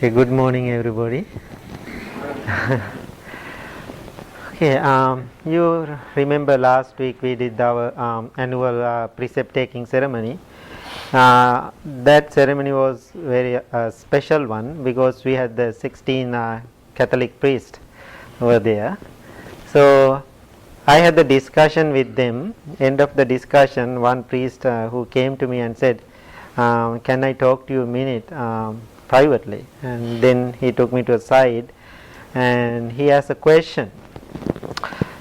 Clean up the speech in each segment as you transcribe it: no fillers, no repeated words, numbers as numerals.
Okay, good morning, everybody. Okay, you remember last week we did our annual precept taking ceremony. That ceremony was very special one because we had the 16 Catholic priests over there. So I had the discussion with them. End of the discussion, one priest who came to me and said, "Can I talk to you a minute privately?" And then he took me to a side, and he asked a question.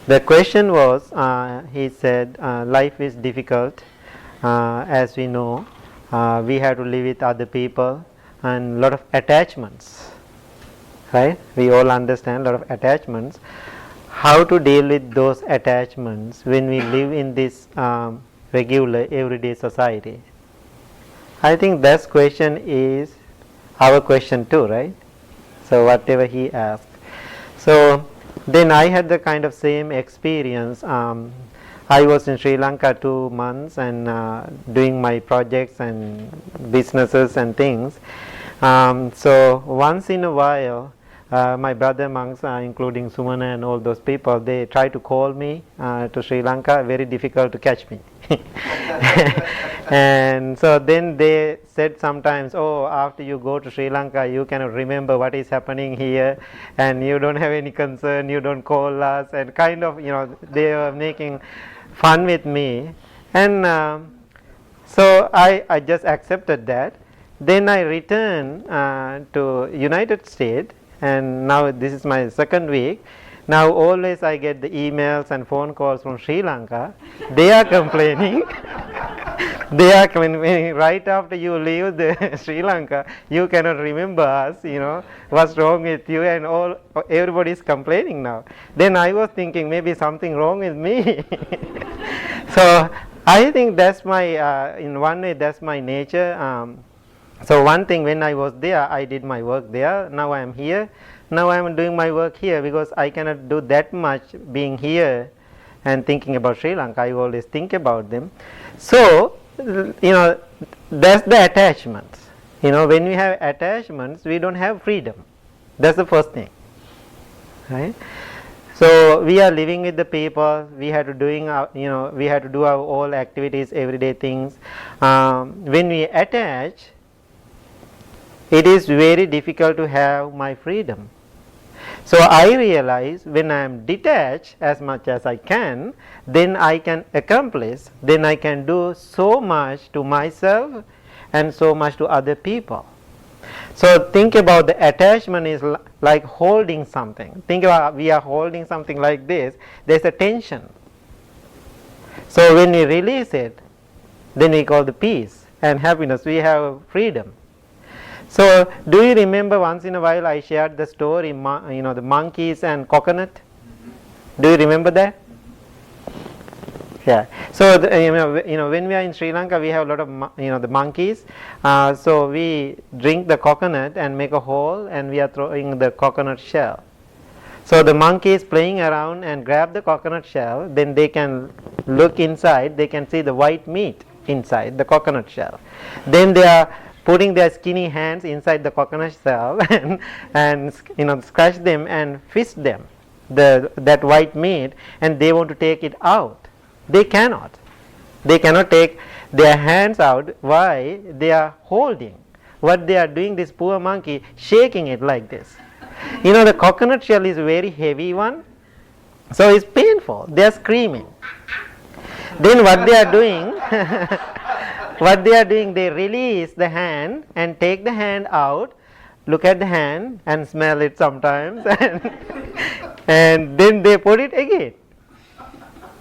The question was, he said, life is difficult, as we know. We have to live with other people and a lot of attachments, right? We all understand a lot of attachments. How to deal with those attachments when we live in this regular everyday society? I think that question is our question too, right? So whatever he asked. So then I had the kind of same experience. I was in Sri Lanka 2 months and doing my projects and businesses and things. So once in a while, my brother monks, including Sumana and all those people, they try to call me to Sri Lanka. Very difficult to catch me. And so then they said sometimes, "Oh, after you go to Sri Lanka, you cannot remember what is happening here, and you don't have any concern. You don't call us," and kind of, they were making fun with me. And so I just accepted that. Then I returned to United States, and now this is my second week. Now always I get the emails and phone calls from Sri Lanka. They are complaining. They are complaining right after you leave the Sri Lanka, you cannot remember us, what's wrong with you, and everybody is complaining now. Then I was thinking maybe something wrong with me. So I think that's my, in one way that's my nature. So one thing, when I was there, I did my work there. Now I am here. Now I am doing my work here because I cannot do that much being here and thinking about Sri Lanka. I always think about them. So, that's the attachments. When we have attachments, we don't have freedom. That's the first thing, right? So we are living with the people. We have to we have to do our all activities, everyday things. When we attach, it is very difficult to have my freedom. So I realize when I am detached as much as I can, then I can accomplish, then I can do so much to myself and so much to other people. So think about the attachment is like holding something. Think about we are holding something like this, there's a tension. So when we release it, then we call the peace and happiness, we have freedom. So, do you remember once in a while I shared the story, the monkeys and coconut? Do you remember that? Yeah. So, when we are in Sri Lanka, we have a lot of, the monkeys. So, we drink the coconut and make a hole, and we are throwing the coconut shell. So, the monkey is playing around and grab the coconut shell, then they can look inside, they can see the white meat inside the coconut shell. Then they are putting their skinny hands inside the coconut shell and scratch them and fist them, that white meat, and they want to take it out. They cannot. They cannot take their hands out. Why? They are holding. What they are doing, this poor monkey, shaking it like this. The coconut shell is a very heavy one, so it's painful. They are screaming. Then what they are doing, they release the hand and take the hand out, look at the hand and smell it sometimes, and then they put it again.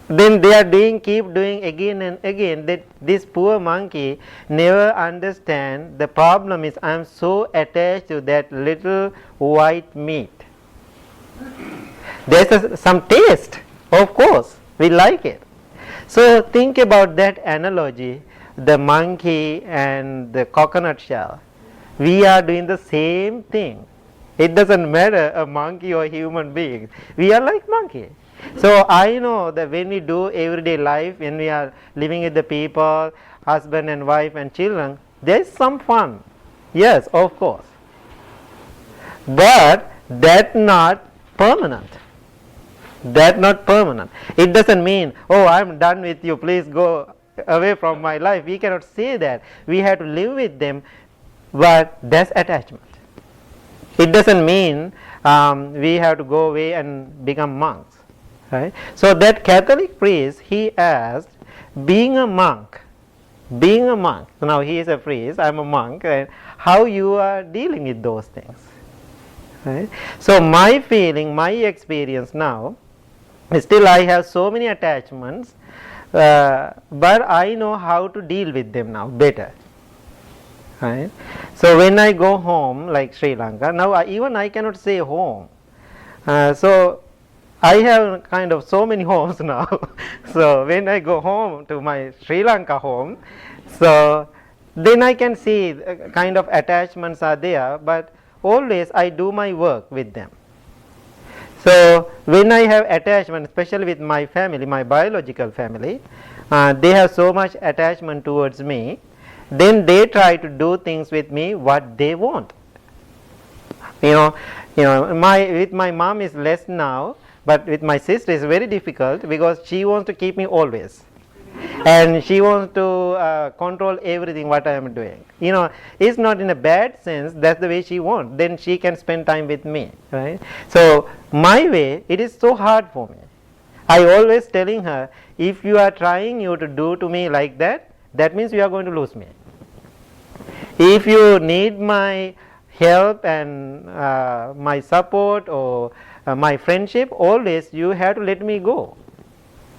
Then they are keep doing again and again. That this poor monkey never understand the problem is I am so attached to that little white meat. There's some taste, of course, we like it. So think about that analogy, the monkey and the coconut shell. We are doing the same thing. It doesn't matter a monkey or human being. We are like monkey. So I know that when we do everyday life, when we are living with the people, husband and wife and children, there is some fun. Yes, of course. but that not permanent. That not permanent. It doesn't mean, oh, I'm done with you, please go away from my life. We cannot say that. We have to live with them, but that's attachment. It doesn't mean we have to go away and become monks. Right? So that Catholic priest, he asked, being a monk, now he is a priest, I'm a monk, and how you are dealing with those things. Right? So my feeling, my experience now, still I have so many attachments, but I know how to deal with them now better. Right? So when I go home, like Sri Lanka, now even I cannot say home. So I have kind of so many homes now. So when I go home to my Sri Lanka home, so then I can see kind of attachments are there, but always I do my work with them. So when I have attachment, especially with my family, my biological family, they have so much attachment towards me, then they try to do things with me what they want. With my mom is less now, but with my sister is very difficult because she wants to keep me always. And she wants to control everything what I am doing. It's not in a bad sense, that's the way she wants. Then she can spend time with me, right? So my way, it is so hard for me. I always telling her, if you are trying you to do to me like that, that means you are going to lose me. If you need my help and my support or my friendship, always you have to let me go.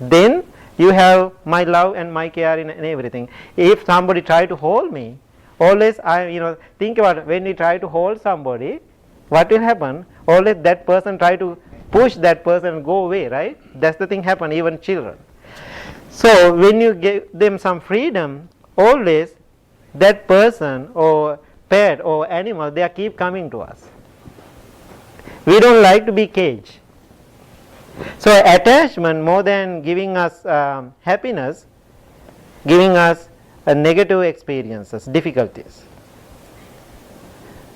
Then you have my love and my care in everything. If somebody try to hold me, always think about it, when you try to hold somebody, what will happen? Always that person try to push that person and go away, right? That's the thing happen, even children. So when you give them some freedom, always that person or pet or animal, they keep coming to us. We don't like to be caged. So attachment, more than giving us happiness, giving us negative experiences, difficulties.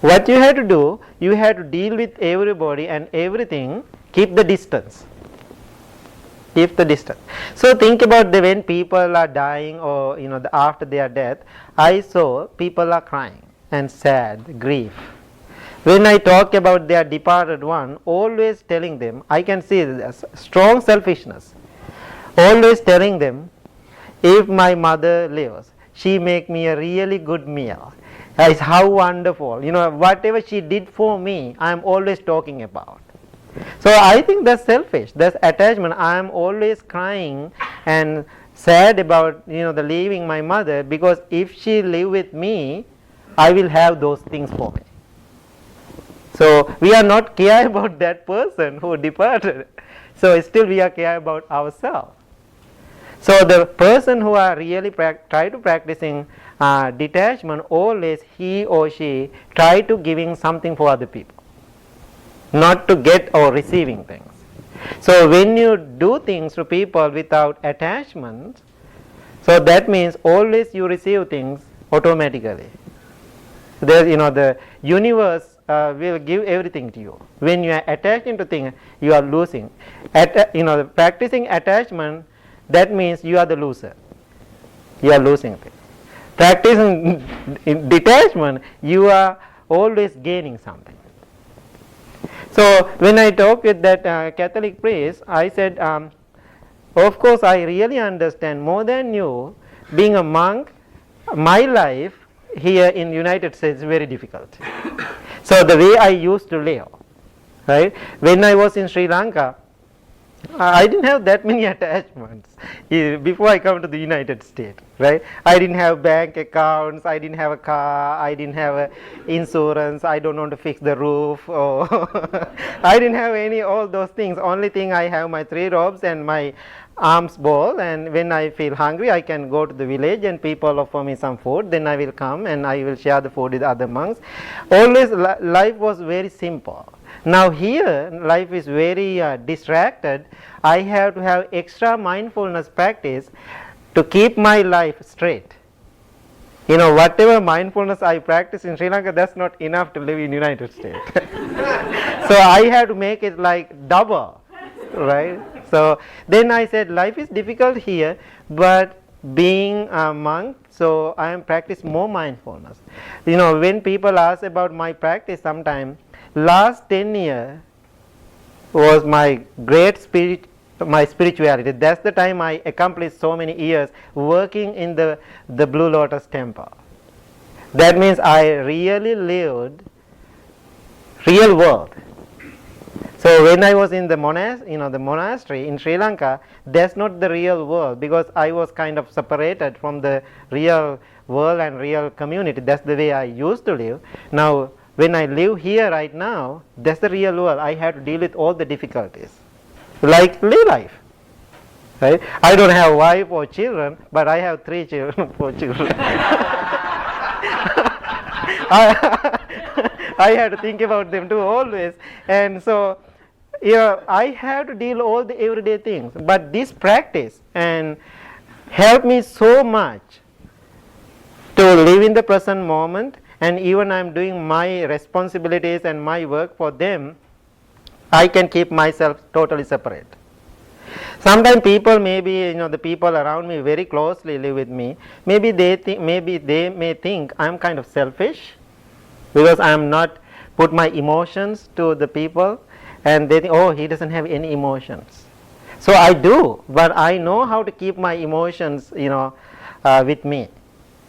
What you have to do, you have to deal with everybody and everything, keep the distance. Keep the distance. So think about when people are dying or after their death, I saw people are crying and sad, grief. When I talk about their departed one, always telling them, I can see this strong selfishness. Always telling them, if my mother lives, she make me a really good meal. It's how wonderful. Whatever she did for me, I am always talking about. So I think that's selfish. That's attachment. I am always crying and sad about the leaving my mother, because if she live with me, I will have those things for me. So we are not care about that person who departed. So still we are care about ourselves. So the person who are really try to practicing detachment, always he or she try to giving something for other people, not to get or receiving things. So when you do things to people without attachment, so that means always you receive things automatically. There, the universe will give everything to you. When you are attached into things, you are losing. Practicing attachment, that means you are the loser. You are losing things. Practicing detachment, you are always gaining something. So when I talked with that Catholic priest, I said, of course I really understand more than you, being a monk, my life here in United States is very difficult. So the way I used to live, right? When I was in Sri Lanka, I didn't have that many attachments before I come to the United States, right? I didn't have bank accounts, I didn't have a car, I didn't have insurance, I don't want to fix the roof, or I didn't have all those things. Only thing I have my 3 robes and my alms bowl, and when I feel hungry I can go to the village and people offer me some food, then I will come and I will share the food with other monks. Always life was very simple. Now here life is very distracted. I have to have extra mindfulness practice to keep my life straight. Whatever mindfulness I practice in Sri Lanka, that's not enough to live in United States. So I have to make it like double, right? So then I said, life is difficult here, but being a monk, so I am practice more mindfulness. When people ask about my practice sometime, last 10 years was my my spirituality. That's the time I accomplished so many years working in the Blue Lotus Temple. That means I really lived real world. So when I was in the monastery in Sri Lanka, that's not the real world, because I was kind of separated from the real world and real community. That's the way I used to live. Now, when I live here right now, that's the real world. I have to deal with all the difficulties, like live life. Right? I don't have wife or children, but I have 3 children, 4 children. I have to think about them too always, and so I have to deal all the everyday things. But this practice and help me so much to live in the present moment, and even I'm doing my responsibilities and my work for them, I can keep myself totally separate. Sometimes people the people around me very closely live with me. Maybe they may think I'm kind of selfish because I'm not put my emotions to the people, and they think, oh, he doesn't have any emotions. So I do, but I know how to keep my emotions, with me.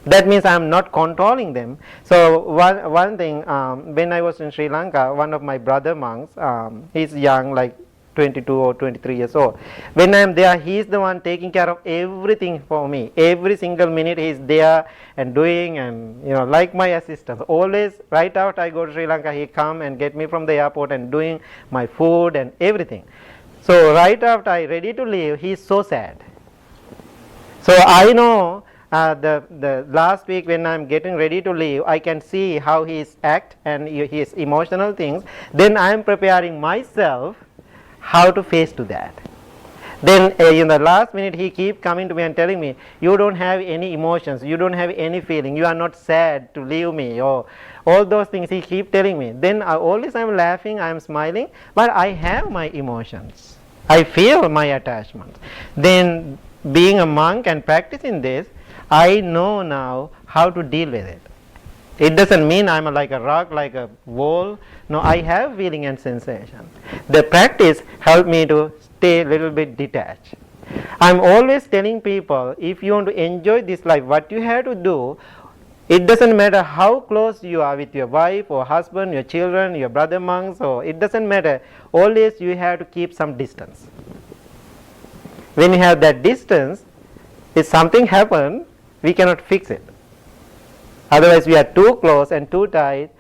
That means I'm not controlling them. So one thing, when I was in Sri Lanka, one of my brother monks, he's young, like 22 or 23 years old. When I'm there, he's the one taking care of everything for me. Every single minute he's there and doing, and like my assistant. Always, right after I go to Sri Lanka, he come and get me from the airport and doing my food and everything. So right after I ready to leave, he's so sad. So I know the last week when I'm getting ready to leave, I can see how he's act and his emotional things. Then I'm preparing myself how to face to that. Then in the last minute he keep coming to me and telling me, you don't have any emotions, you don't have any feeling, you are not sad to leave me, or all those things he keep telling me. Then always I'm laughing, I'm smiling, but I have my emotions, I feel my attachments. Then being a monk and practicing this, I know now how to deal with it. It doesn't mean I'm like a rock, like a wall. No, I have feeling and sensation. The practice helped me to stay a little bit detached. I'm always telling people, if you want to enjoy this life, what you have to do, it doesn't matter how close you are with your wife or husband, your children, your brother monks, or it doesn't matter. Always you have to keep some distance. When you have that distance, if something happens, we cannot fix it. Otherwise we are too close and too tight,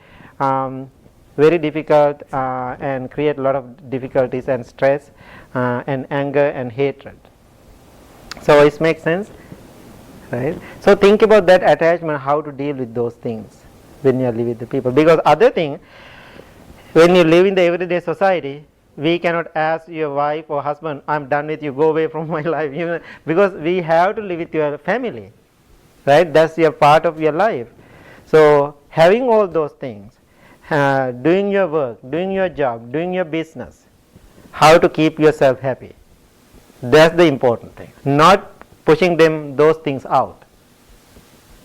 very difficult, and create a lot of difficulties and stress and anger and hatred. So it makes sense, right? So think about that attachment, how to deal with those things when you live with the people. Because other thing, when you live in the everyday society, we cannot ask your wife or husband, I'm done with you, go away from my life, because we have to live with your family, right? That's your part of your life. So having all those things, doing your work, doing your job, doing your business, how to keep yourself happy, that's the important thing, not pushing those things out.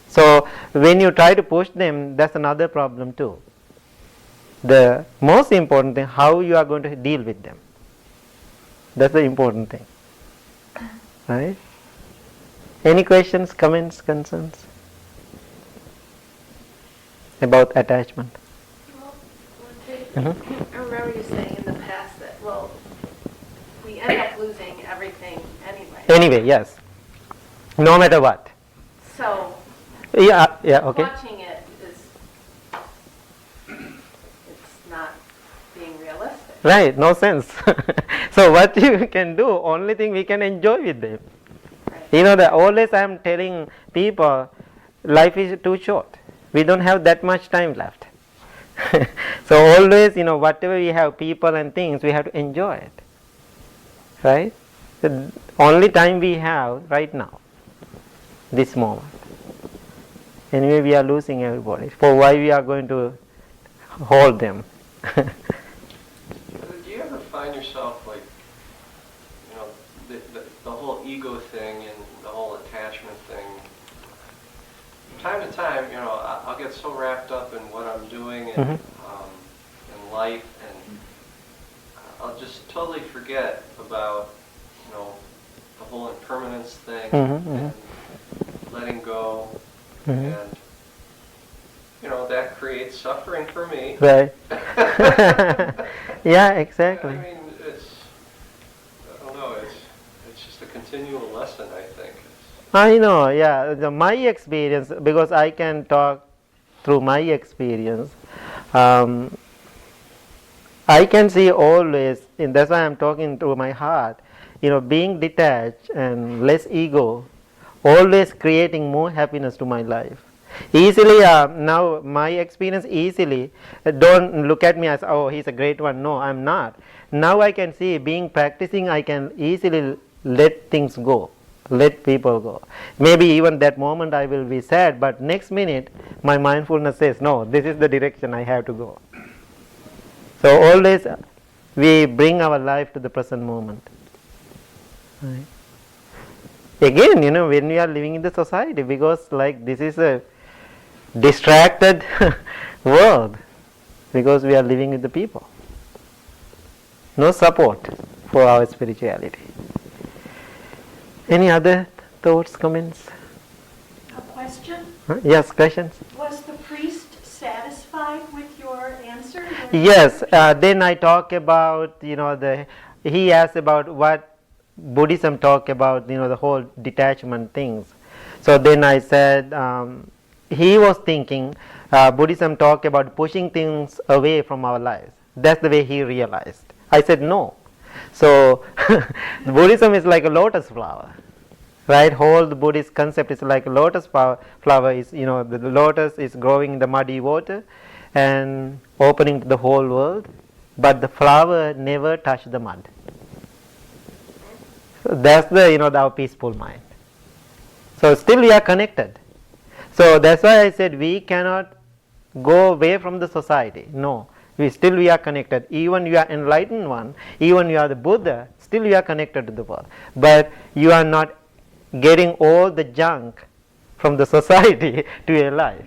So when you try to push them, that's another problem too. The most important thing, how you are going to deal with them, that's the important thing, right? Any questions, comments, concerns about attachment? I remember you saying in the past that, we end up losing everything anyway. Anyway, yes. No matter what. So, yeah, okay. watching it it's not being realistic. Right, no sense. So what you can do, only thing we can enjoy with them. Right. Always I am telling people, life is too short. We don't have that much time left. So always, whatever we have, people and things, we have to enjoy it. Right? The only time we have right now, this moment. Anyway, we are losing everybody. For why we are going to hold them? Do you ever find yourself like, the whole ego thing and the whole attachment thing? From time to time, I'll get so wrapped up in what I'm doing and in life, and I'll just totally forget about, the whole impermanence thing and letting go, and that creates suffering for me. Right. Yeah, exactly. I mean, I don't know, it's just a continual lesson, I think. I know, yeah. My experience, because I can talk through my experience, I can see always, and that's why I'm talking through my heart, being detached and less ego, always creating more happiness to my life. Easily, now my experience easily, don't look at me as, oh, he's a great one. No, I'm not. Now I can see, practicing, I can easily let things go, let people go. Maybe even that moment I will be sad, but next minute my mindfulness says, no, this is the direction I have to go. So always we bring our life to the present moment. Right. Again, when we are living in the society, because this is a distracted world, because we are living with the people. No support for our spirituality. Any other thoughts, comments? A question? Yes, questions? Was the priest satisfied with your answer? Yes, then I talk about, he asked about what Buddhism talk about, the whole detachment things. So then I said, he was thinking Buddhism talk about pushing things away from our lives. That's the way he realized. I said no. So Buddhism is like a lotus flower, right? Whole the Buddhist concept is like a lotus flower is, the lotus is growing in the muddy water and opening to the whole world, but the flower never touched the mud. So that's our peaceful mind. So still we are connected. So that's why I said we cannot go away from the society. No, we are connected. Even you are enlightened one, even you are the Buddha, still you are connected to the world. But you are not getting all the junk from the society to your life.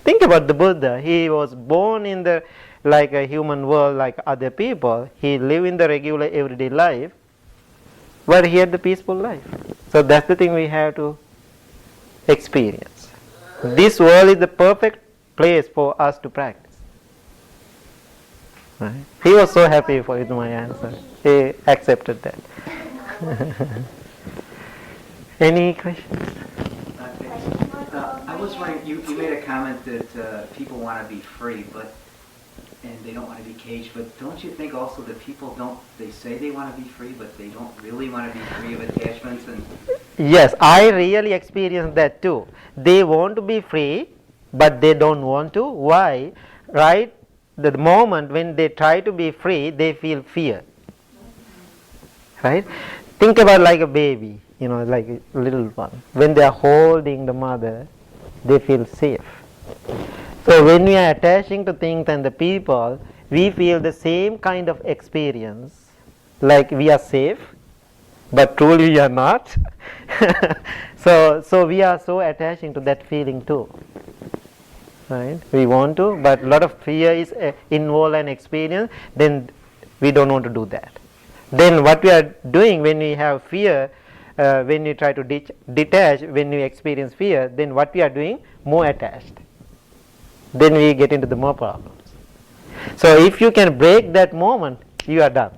Think about the Buddha. He was born in the like a human world like other people. He lived in the regular everyday life, but he had the peaceful life. So that's the thing we have to experience. This world is the perfect place for us to practice. Right? He was so happy with my answer. He accepted that. Any questions? I was wondering, you made a comment that people want to be free, and they don't want to be caged, but don't you think also that people they say they want to be free, but they don't really want to be free of attachments? Yes, I really experienced that too. They want to be free, but they don't want to. Why? Right? The moment when they try to be free, they feel fear. Right? Think about like a baby, like a little one. When they are holding the mother, they feel safe. So when we are attaching to things and the people, we feel the same kind of experience, like we are safe, but truly we are not. So we are so attaching to that feeling too. Right? We want to, but a lot of fear is involved and experience, then we don't want to do that. Then what we are doing when we have fear, when we try to detach, when we experience fear, then what we are doing? More attached. Then we get into the more problems. So if you can break that moment, you are done.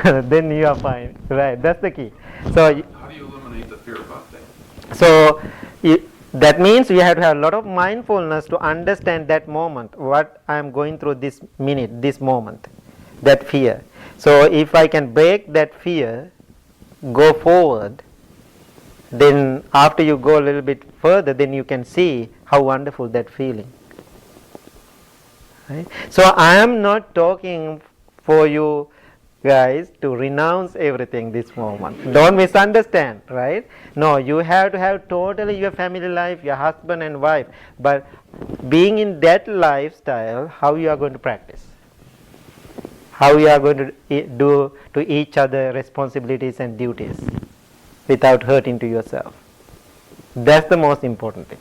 Then you are fine. Right? That's the key. So how do you eliminate the fear about things? So that means we have to have a lot of mindfulness to understand that moment, what I am going through this minute, this moment, that fear. So if I can break that fear, go forward, then after you go a little bit further, then you can see how wonderful that feeling. Right? So I am not talking for you guys to renounce everything this moment. Don't misunderstand, right? No, you have to have totally your family life, your husband and wife, but being in that lifestyle, how you are going to practice? How you are going to do to each other responsibilities and duties without hurting to yourself? That's the most important thing.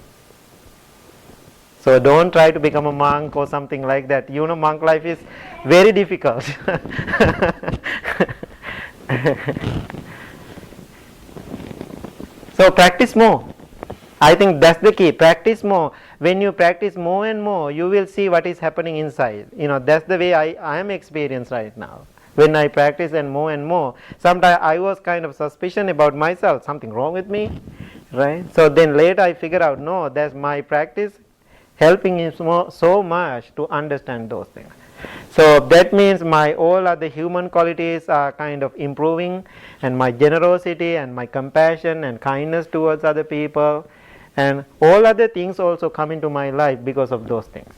So don't try to become a monk or something like that. You know, monk life is very difficult. So practice more. I think that's the key. Practice more. When you practice more and more, you will see what is happening inside. You know, that's the way I am experienced right now. When I practice and more, sometimes I was kind of suspicion about myself, something wrong with me, right? So then later I figure out, no, that's my practice helping him so much to understand those things. So that means my all other human qualities are kind of improving, and my generosity and my compassion and kindness towards other people and all other things also come into my life because of those things.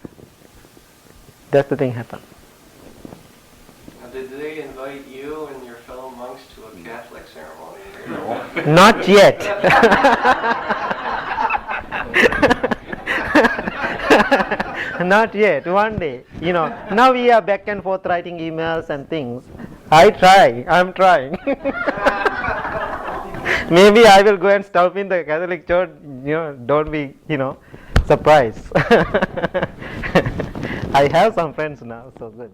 That's the thing happen. Now, did they invite you and your fellow monks to a Catholic ceremony? Not yet. Not yet. One day, you know. Now we are back and forth writing emails and things. I'm trying. Maybe I will go and stop in the Catholic Church. You know, don't be, surprised. I have some friends now, so good.